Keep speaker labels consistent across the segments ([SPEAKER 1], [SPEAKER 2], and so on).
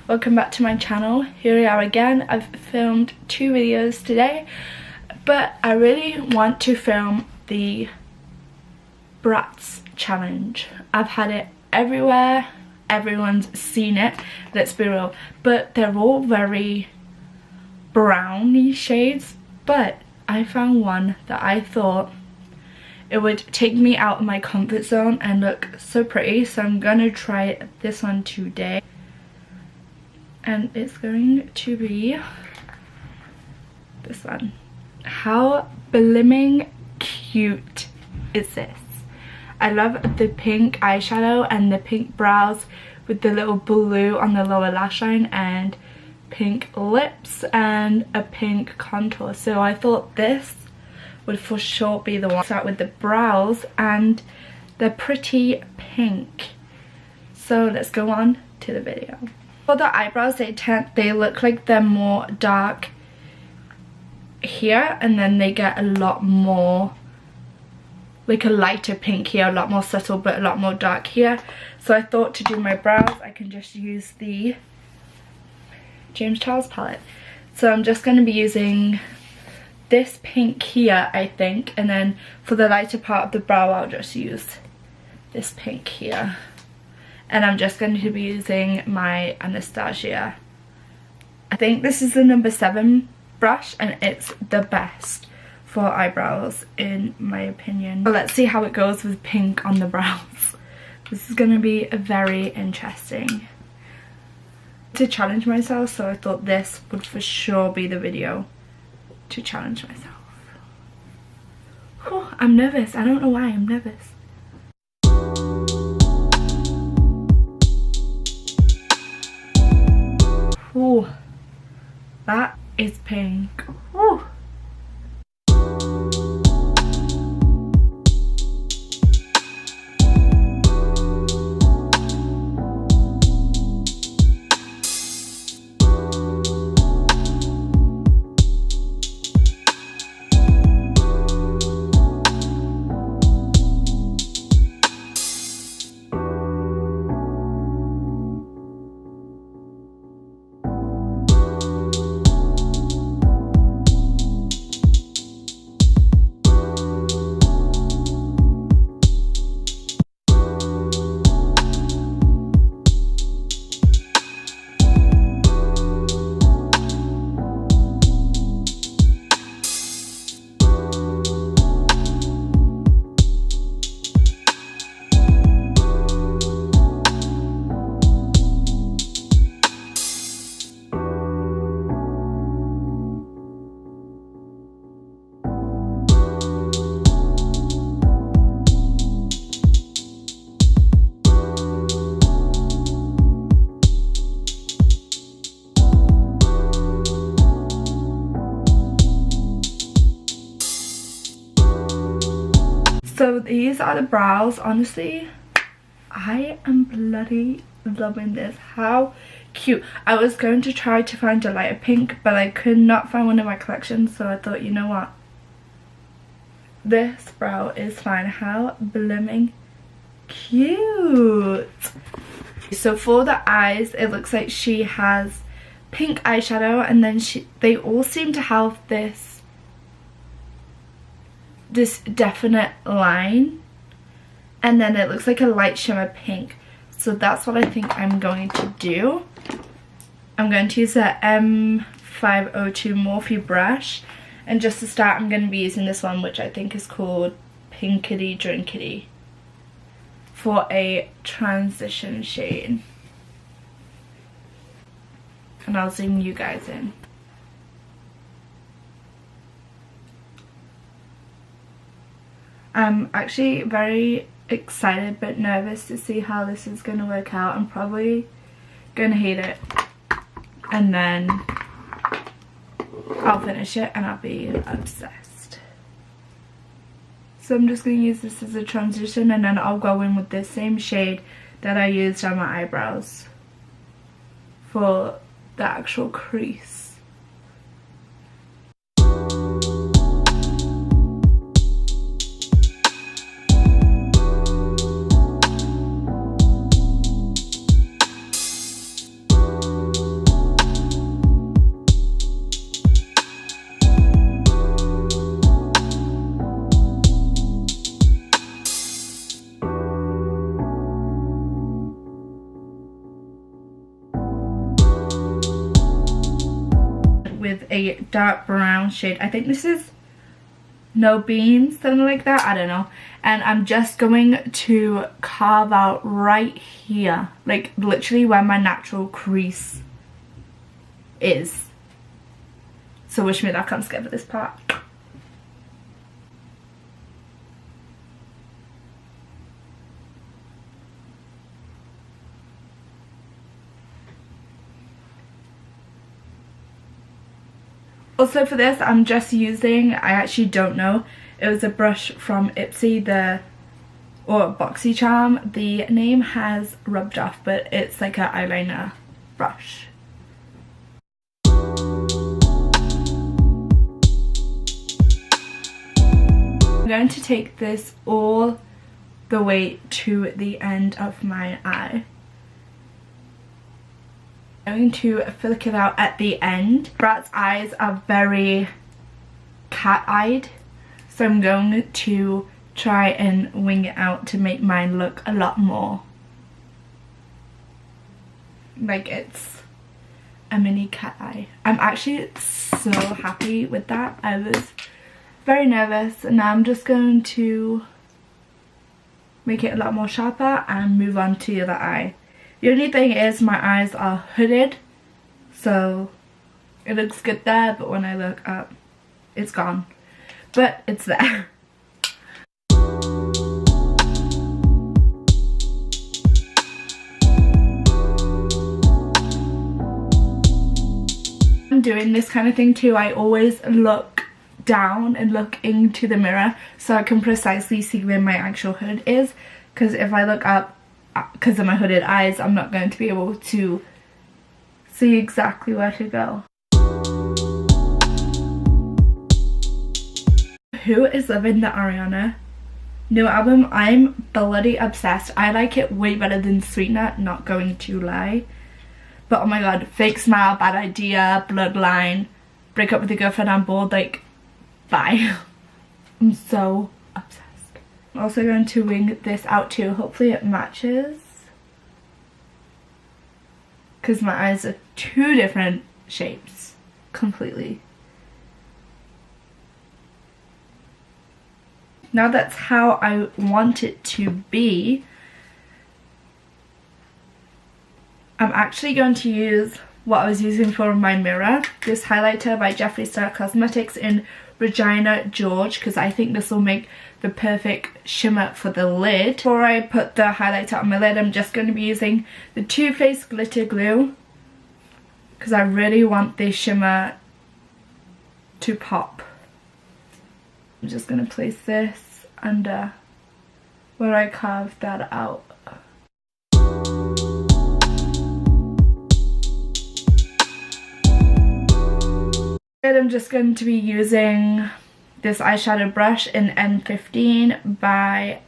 [SPEAKER 1] welcome back to my channel. Here we are again. I've filmed 2 videos today, but I really want to film the Bratz challenge. I've had it everywhere, everyone's seen it, let's be real, but they're all very browny shades, but I found one that I thought it would take me out of my comfort zone and look so pretty, so I'm gonna try this one today. And it's going to be this one. How blimming cute is this? I love the pink eyeshadow and the pink brows with the little blue on the lower lash line and pink lips and a pink contour. So I thought this would for sure be the one. Start with the brows, and they're pretty pink. So let's go on to the video. For the eyebrows, they look like they're more dark here, and then they get a lot more like a lighter pink here, a lot more subtle but a lot more dark here. So I thought to do my brows I can just use the James Charles palette. So I'm just going to be using this pink here, I think, and then for the lighter part of the brow I'll just use this pink here. And I'm just going to be using my Anastasia. I think this is the number 7 brush, and it's the best for eyebrows in my opinion. But let's see how it goes with pink on the brows. This is going to be very interesting. To challenge myself, so I thought this would for sure be the video to challenge myself. Oh, I'm nervous. I don't know why I'm nervous. Oh, that is pink. Oh. So these are the brows. Honestly, I am bloody loving this. How cute. I was going to try to find a lighter pink, but I could not find one in my collection, so I thought, you know what, this brow is fine. How blooming cute. So for the eyes, it looks like she has pink eyeshadow, and then they all seem to have this definite line, and then it looks like a light shimmer pink. So that's what I think I'm going to do. I'm going to use the M502 Morphe brush, and just to start I'm going to be using this one, which I think is called Pinkity Drinkity, for a transition shade. And I'll zoom you guys in. I'm actually very excited but nervous to see how this is going to work out. I'm probably going to hate it, and then I'll finish it and I'll be obsessed. So I'm just going to use this as a transition, and then I'll go in with the same shade that I used on my eyebrows for the actual crease. with a dark brown shade. I think this is No Beans, something like that, I don't know. And I'm just going to carve out right here, like literally where my natural crease is. So wish me luck, I'm scared for this part. Also for this, I'm just using, I actually don't know, it was a brush from Ipsy, or BoxyCharm. The name has rubbed off, but it's like an eyeliner brush. I'm going to take this all the way to the end of my eye. I'm going to flick it out at the end. Bratz eyes are very cat-eyed, so I'm going to try and wing it out to make mine look a lot more like it's a mini cat eye. I'm actually so happy with that. I was very nervous, and now I'm just going to make it a lot more sharper and move on to the other eye. The only thing is my eyes are hooded, so it looks good there, but when I look up, it's gone. But it's there. I'm doing this kind of thing too. I always look down and look into the mirror so I can precisely see where my actual hood is, because if I look up, because of my hooded eyes, I'm not going to be able to see exactly where to go. Who is loving the Ariana new album? I'm bloody obsessed. I like it way better than Sweetener, not going to lie. But oh my god, Fake Smile, Bad Idea, Bloodline, Break Up With Your Girlfriend, I'm Bored, like, bye. I'm so obsessed. I'm also going to wing this out too. Hopefully it matches, because my eyes are two different shapes completely. Now that's how I want it to be. I'm actually going to use what I was using for my mirror, this highlighter by Jeffree Star Cosmetics in Regina George, because I think this will make the perfect shimmer for the lid. Before I put the highlighter on my lid, I'm just going to be using the Too Faced Glitter Glue, because I really want this shimmer to pop. I'm just going to place this under where I carved that out. I'm just going to be using this eyeshadow brush in N15 by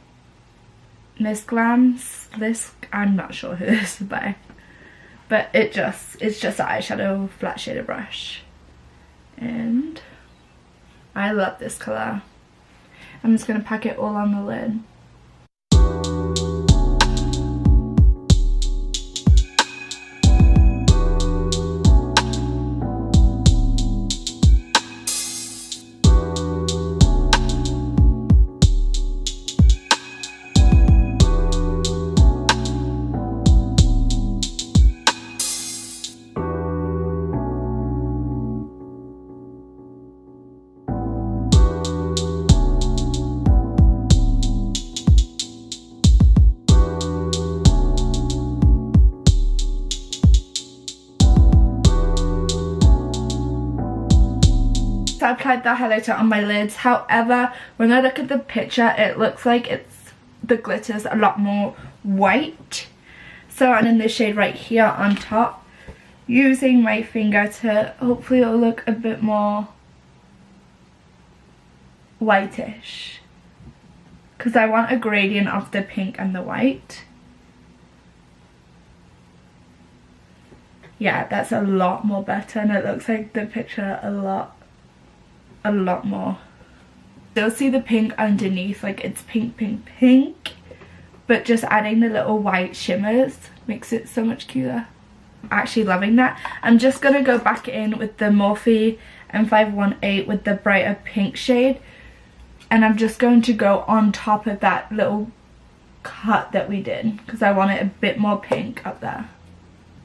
[SPEAKER 1] Miss Glam's Lisk. I'm not sure who this is by, but it's just an eyeshadow flat shader brush, and I love this colour. I'm just going to pack it all on the lid. So I applied the highlighter on my lids. However, when I look at the picture, it looks like the glitter's a lot more white. So I'm in this shade right here on top, using my finger to hopefully it'll look a bit more whitish, because I want a gradient of the pink and the white. Yeah, that's a lot more better, and it looks like the picture a lot more. You'll see the pink underneath, like it's pink, pink, pink, but just adding the little white shimmers makes it so much cuter. actually loving that. I'm just going to go back in with the Morphe M518 with the brighter pink shade, and I'm just going to go on top of that little cut that we did because I want it a bit more pink up there.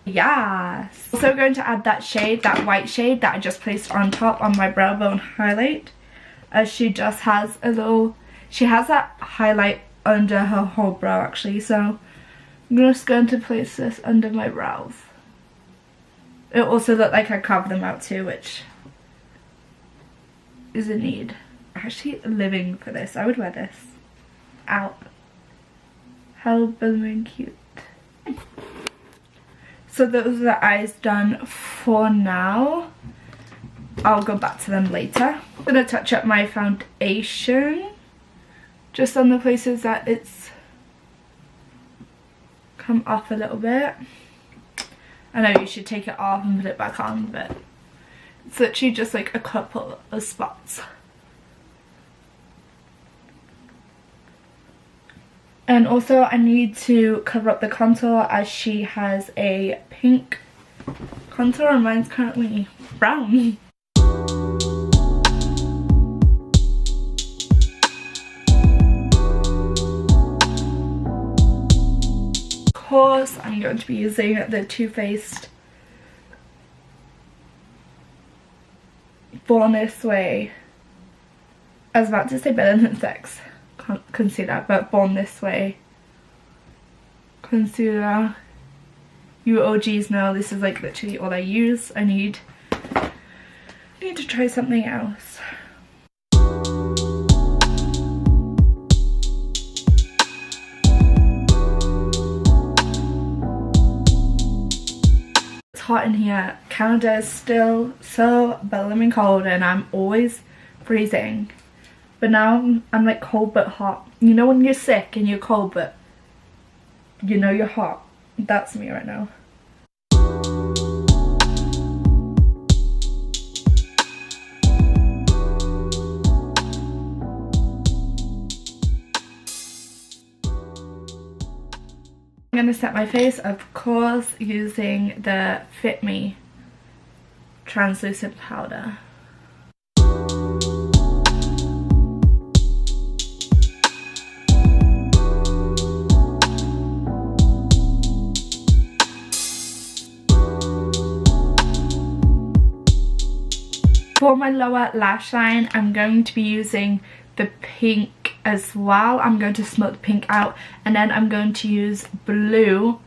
[SPEAKER 1] Yes. Also going to add that shade, that white shade that I just placed on top on my brow bone highlight, as she just has a little, she has that highlight under her whole brow actually, so I'm just going to place this under my brows. It also looked like I carved them out too, which is a need. I'm actually living for this. I would wear this out. How blooming cute. So those are the eyes done for now. I'll go back to them later. I'm gonna touch up my foundation just on the places that it's come off a little bit. I know you should take it off and put it back on, but it's literally just like a couple of spots. And also I need to cover up the contour, as she has a pink contour and mine's currently brown. Of course I'm going to be using the Too Faced Born This Way. I was about to say Better Than Sex concealer, but Born This Way concealer. You OGs know this is like literally all I use. I need to try something else. It's hot in here. Canada is still so blooming cold and I'm always freezing. But now I'm like cold but hot. You know when you're sick and you're cold but you know you're hot? That's me right now. I'm going to set my face, of course, using the Fit Me translucent powder. For my lower lash line, I'm going to be using the pink as well. I'm going to smoke the pink out, and then I'm going to use blue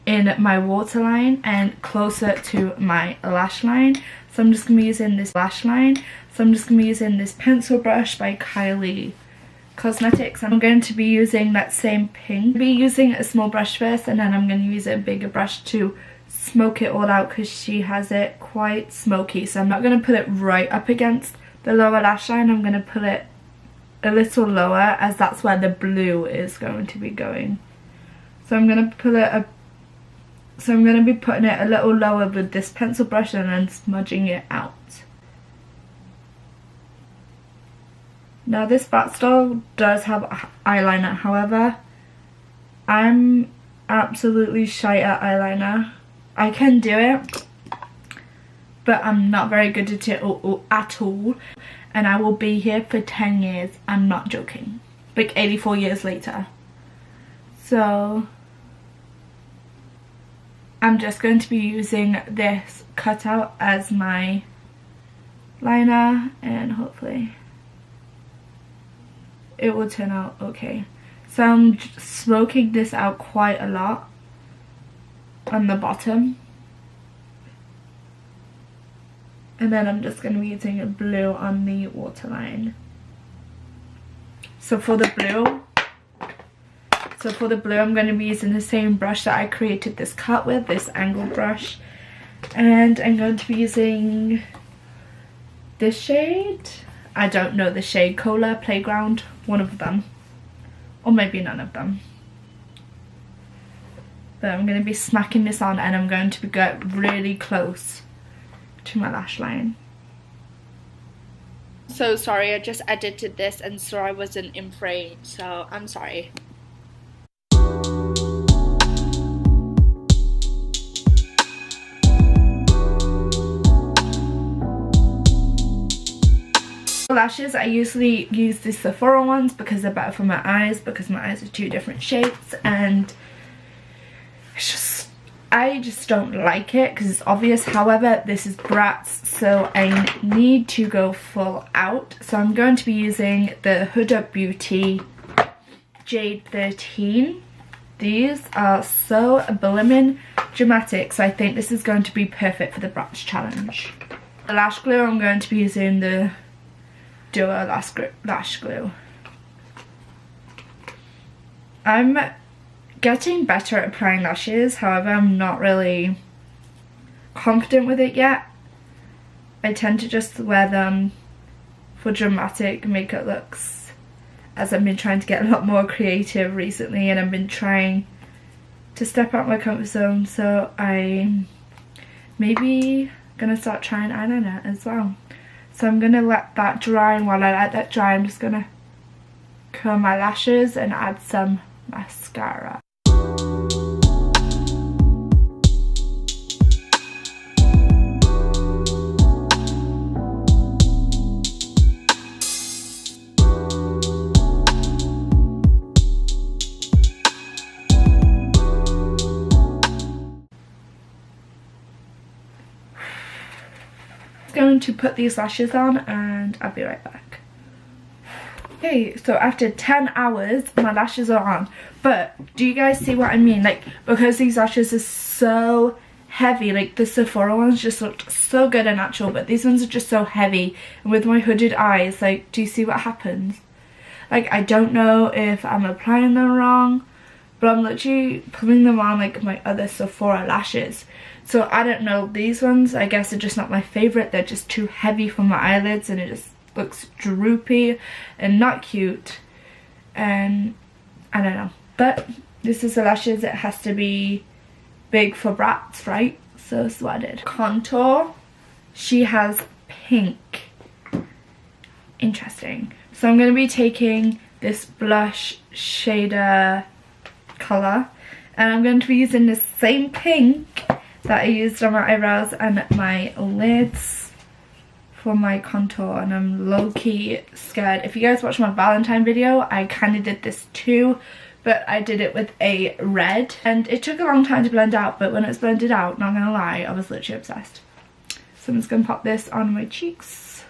[SPEAKER 1] in my waterline and closer to my lash line. So I'm just going to be using this lash line. So I'm just going to be using this pencil brush by Kylie Cosmetics. I'm going to be using that same pink. I'll be using a small brush first, and then I'm going to use a bigger brush to smoke it all out because she has it quite smoky. So I'm not going to put it right up against the lower lash line. I'm going to put it a little lower, as that's where the blue is going to be going. So I'm going to put it I'm going to be putting it a little lower with this pencil brush and then smudging it out. Now this Bratz doll does have eyeliner, however I'm absolutely shy at eyeliner. I can do it, but I'm not very good at it at all. And I will be here for 10 years. I'm not joking. Like 84 years later. So I'm just going to be using this cutout as my liner, and hopefully it will turn out okay. So I'm smoking this out quite a lot on the bottom, and then I'm just going to be using a blue on the waterline. So for the blue I'm going to be using the same brush that I created this cut with, this angle brush, and I'm going to be using this shade. I don't know the shade, Cola Playground, one of them, or maybe none of them. But I'm going to be smacking this on, and I'm going to get really close to my lash line. So sorry, I just edited this and saw I wasn't in frame, so I'm sorry. lashes, I usually use the Sephora ones because they're better for my eyes, because my eyes are two different shapes, and it's just, I just don't like it because it's obvious. However, this is Bratz, so I need to go full out. So I'm going to be using the Huda Beauty Jade 13. These are so blimmin' dramatic, so I think this is going to be perfect for the Bratz challenge. The lash glue, I'm going to be using the Duo lash glue. I'm getting better at applying lashes, however I'm not really confident with it yet. I tend to just wear them for dramatic makeup looks, as I've been trying to get a lot more creative recently, and I've been trying to step out my comfort zone, so I'm maybe gonna start trying eyeliner as well. So I'm gonna let that dry, and while I let that dry, I'm just gonna curl my lashes and add some mascara. Going to put these lashes on and I'll be right back. Okay, so after 10 hours my lashes are on, but do you guys see what I mean? Like, because these lashes are so heavy, like the Sephora ones just looked so good and natural, but these ones are just so heavy, and with my hooded eyes, like, do you see what happens? Like, I don't know if I'm applying them wrong, but I'm literally putting them on like my other Sephora lashes. So I don't know, these ones I guess are just not my favourite. They're just too heavy for my eyelids and it just looks droopy and not cute, and I don't know. But this is the lashes, it has to be big for Bratz, right? So that's what I did. Contour, she has pink. Interesting. So I'm going to be taking this blush shader colour, and I'm going to be using the same pink that I used on my eyebrows and my lids for my contour, and I'm low-key scared. If you guys watch my Valentine video, I kind of did this too, but I did it with a red, and it took a long time to blend out, but when it was blended out, not gonna lie, I was literally obsessed. So I'm just gonna pop this on my cheeks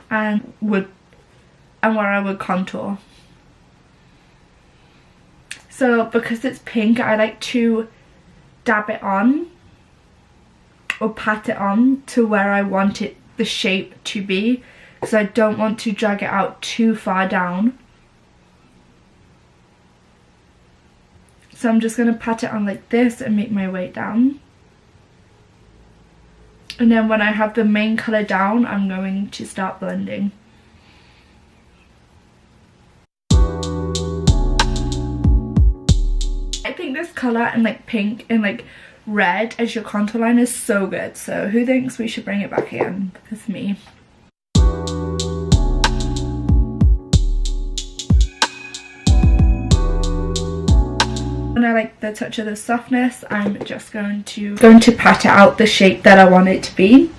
[SPEAKER 1] and where I would contour. So because it's pink, I like to dab it on or pat it on to where I want it, the shape to be, because I don't want to drag it out too far down. So I'm just going to pat it on like this and make my way down. And then when I have the main colour down, I'm going to start blending. I think this colour and like pink and like red as your contour line is so good, so who thinks we should bring it back again? Because me. When I like the touch of the softness, I'm just going to pat it out the shape that I want it to be.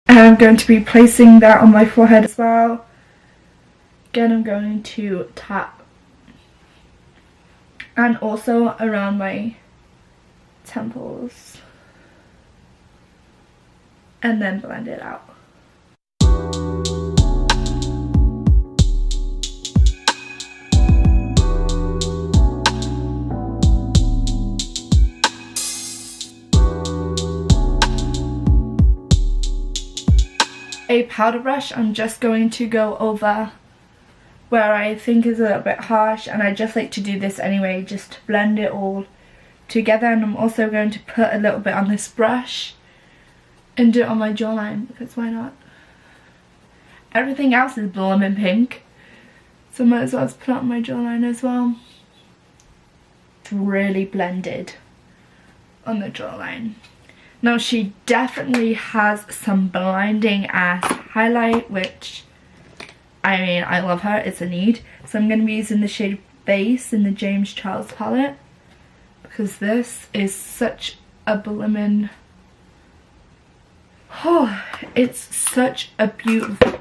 [SPEAKER 1] And I'm going to be placing that on my forehead as well. Again, I'm going to tap. And also around my temples. And then blend it out. A powder brush, I'm just going to go over where I think is a little bit harsh, and I just like to do this anyway, just to blend it all together. And I'm also going to put a little bit on this brush and do it on my jawline, because why not? Everything else is blooming pink, so I might as well just put it on my jawline as well. It's really blended on the jawline. Now she definitely has some blinding ass highlight, which, I mean, I love her, it's a need. So I'm going to be using the shade Base in the James Charles palette, because this is such a blimmin', oh, it's such a beautiful,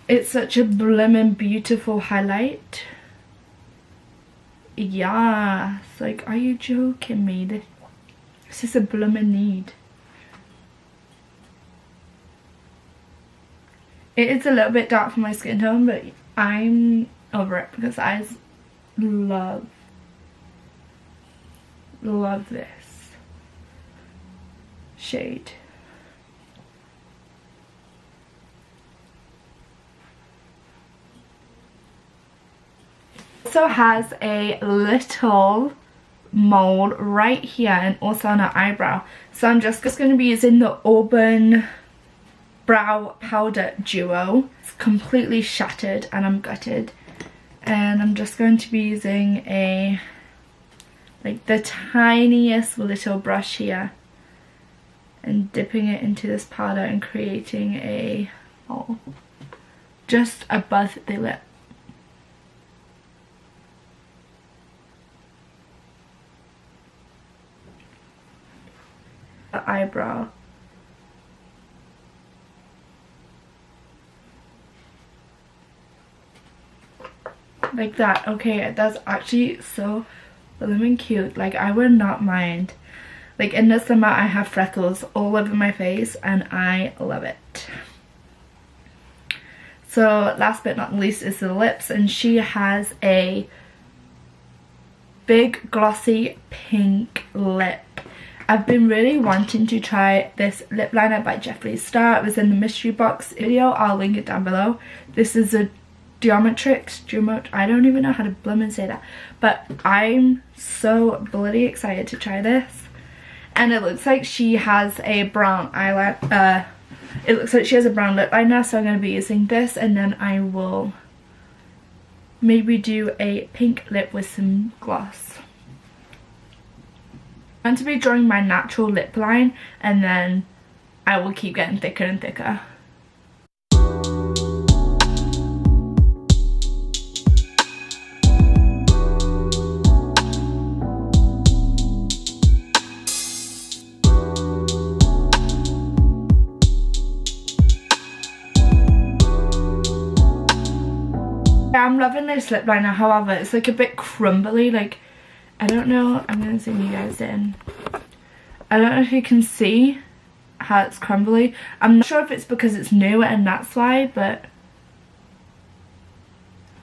[SPEAKER 1] it's such a blimmin' beautiful highlight. Yeah, it's like, are you joking me? This is a blimmin' need. It is a little bit dark for my skin tone, but I'm over it because I love this shade. Also has a little mold right here and also on her eyebrow. So I'm just going to be using the Auburn Brow Powder Duo. It's completely shattered and I'm gutted. And I'm just going to be using a, like, the tiniest little brush here and dipping it into this powder and creating a, oh, just above the lip. The eyebrow. Like that. Okay, that's actually so blooming cute. Like, I would not mind. Like, in the summer I have freckles all over my face and I love it. So last but not least is the lips, and she has a big glossy pink lip. I've been really wanting to try this lip liner by Jeffree Star. It was in the mystery box video. I'll link it down below. This is a Geometrix, I don't even know how to blimmin' say that, but I'm so bloody excited to try this. And it looks like she has a brown eyeliner, it looks like she has a brown lip liner, so I'm going to be using this, and then I will maybe do a pink lip with some gloss. I'm going to be drawing my natural lip line, and then I will keep getting thicker and thicker. I'm loving this lip liner, however, it's like a bit crumbly, like, I don't know, I'm going to zoom you guys in. I don't know if you can see how it's crumbly. I'm not sure if it's because it's new and that's why, but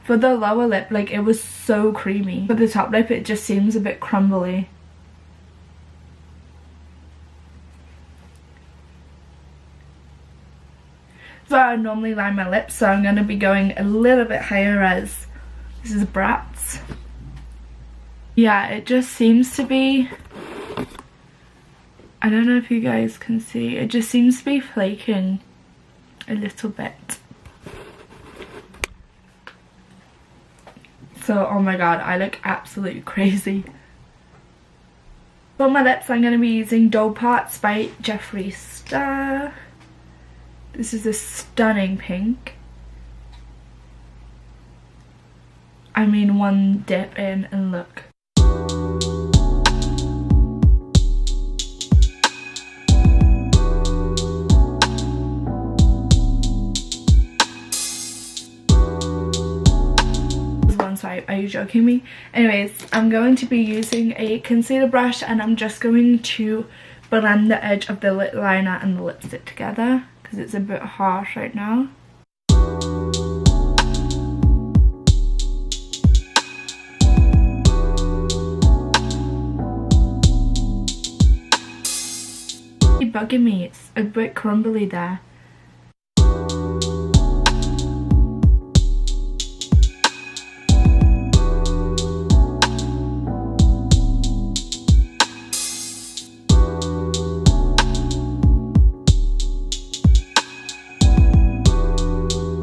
[SPEAKER 1] for the lower lip, like, it was so creamy. For the top lip, it just seems a bit crumbly. So I normally line my lips, so I'm going to be going a little bit higher, as this is Bratz. Yeah, it just seems to be, I don't know if you guys can see, it just seems to be flaking a little bit. So, oh my god, I look absolutely crazy. For my lips, I'm going to be using Doll Parts by Jeffree Star. This is a stunning pink. I mean, one dip in and look. One side, are you joking me? Anyways, I'm going to be using a concealer brush, and I'm just going to blend the edge of the lip liner and the lipstick together, because it's a bit harsh right now. It's bugging me, it's a bit crumbly there.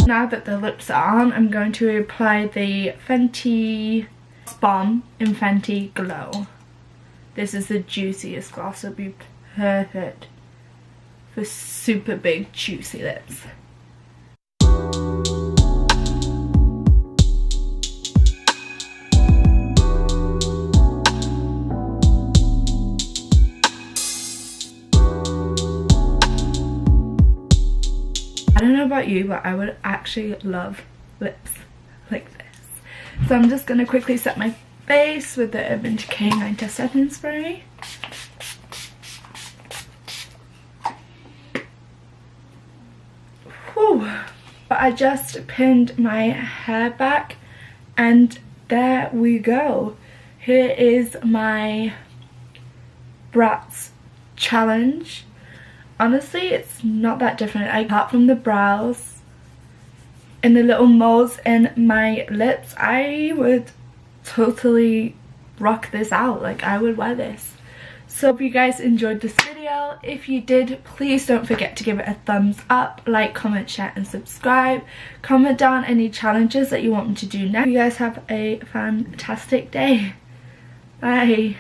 [SPEAKER 1] Now that the lips are on, I'm going to apply the Fenty Bomb Infinity Glow. This is the juiciest gloss. It'll be perfect for super big juicy lips. I don't know about you, but I would actually love lips like this. So I'm just going to quickly set my face with the Urban Decay 9 Test Setting Spray. Whew. But I just pinned my hair back and there we go. Here is my Bratz challenge. Honestly, it's not that different. Apart from the brows and the little moles in my lips, I would totally rock this out. Like, I would wear this. So if you guys enjoyed this video, if you did, please don't forget to give it a thumbs up, like, comment, share and subscribe. Comment down any challenges that you want me to do next. You guys have a fantastic day. Bye.